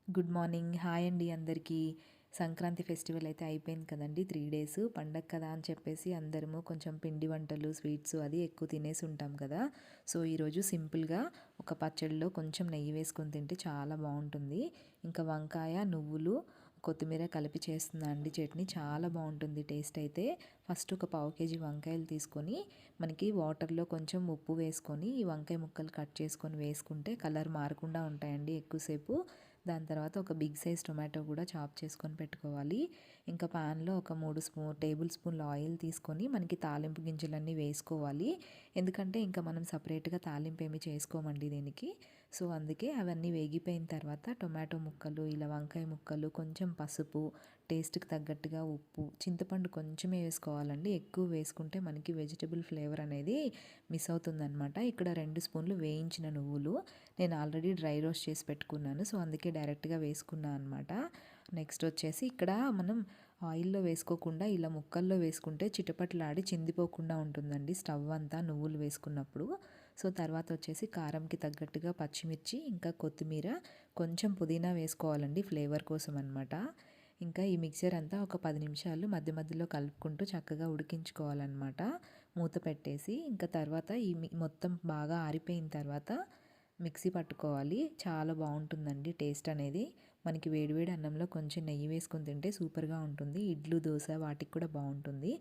Good morning. Hi అండి అందరికీ. Sankranti festival అయితే అయిపోయింది కదండీ! 3 డేస్. పండగ కదా అని చెప్పేసి అందరము కొంచెం పిండి వంటలు, స్వీట్స్ అది ఎక్కువ తినేసి ఉంటాం కదా! సో, ఈరోజు సింపుల్‌గా ఒక పచ్చడిలో కొంచెం నెయ్యి వేసుకొని తింటే చాలా బావుంటుంది. ఇంకా వంకాయ, నువ్వులు, కొత్తిమీర కలిపి చేస్తున్నా అండి చట్నీ. చాలా బావుంటుంది టేస్ట్ అయితే. ఫస్ట్ ఒక పావు కేజీ వంకాయలు తీసుకొని, మనకి వాటర్‌లో కొంచెం ఉప్పు వేసుకొని, ఈ వంకాయ ముక్కలు కట్ చేసుకొని వేసుకుంటే కలర్ మారకుండా ఉంటాయండి ఎక్కువసేపు. దాని తర్వాత ఒక బిగ్ సైజ్ టొమాటో కూడా చాప్ చేసుకొని పెట్టుకోవాలి. ఇంకా పాన్‌లో ఒక 3 టేబుల్ స్పూన్ల ఆయిల్ తీసుకొని మనకి తాలింపు గింజలన్నీ వేసుకోవాలి. ఎందుకంటే ఇంకా మనం సపరేట్‌గా తాలింపు ఏమి చేసుకోమండి దీనికి. సో, అందుకే అవన్నీ వేగిపోయిన తర్వాత టొమాటో ముక్కలు, ఇలా వంకాయ ముక్కలు, కొంచెం పసుపు, టేస్ట్‌కి తగ్గట్టుగా ఉప్పు, చింతపండు కొంచెమే వేసుకోవాలండి. ఎక్కువ వేసుకుంటే మనకి వెజిటబుల్ ఫ్లేవర్ అనేది మిస్ అవుతుందనమాట. ఇక్కడ 2 స్పూన్లు వేయించిన నువ్వులు, నేను ఆల్రెడీ డ్రై రోస్ట్ చేసి పెట్టుకున్నాను. సో, అందుకే డైరెక్ట్‌గా వేసుకున్నా అనమాట. నెక్స్ట్ వచ్చేసి ఇక్కడ మనం ఆయిల్‌లో వేసుకోకుండా ఇలా ముక్కల్లో వేసుకుంటే చిటపటలాడి చిందిపోకుండా ఉంటుందండి స్టవ్ అంతా నువ్వులు వేసుకున్నప్పుడు. సో, తర్వాత వచ్చేసి కారంకి తగ్గట్టుగా పచ్చిమిర్చి, ఇంకా కొత్తిమీర, కొంచెం పుదీనా వేసుకోవాలండి ఫ్లేవర్ కోసం అనమాట. ఇంకా ఈ మిక్చర్ అంతా ఒక 10 నిమిషాలు మధ్య మధ్యలో కలుపుకుంటూ చక్కగా ఉడికించుకోవాలన్నమాట. మూత పెట్టేసి ఇంకా తర్వాత ఈ మొత్తం బాగా ఆరిపోయిన తర్వాత మిక్సీ పట్టుకోవాలి. చాలా బాగుంటుందండి టేస్ట్ అనేది. మనకి వేడివేడి అన్నంలో కొంచెం నెయ్యి వేసుకొని తింటే సూపర్గా ఉంటుంది. ఇడ్లు, దోశ వాటికి కూడా బాగుంటుంది.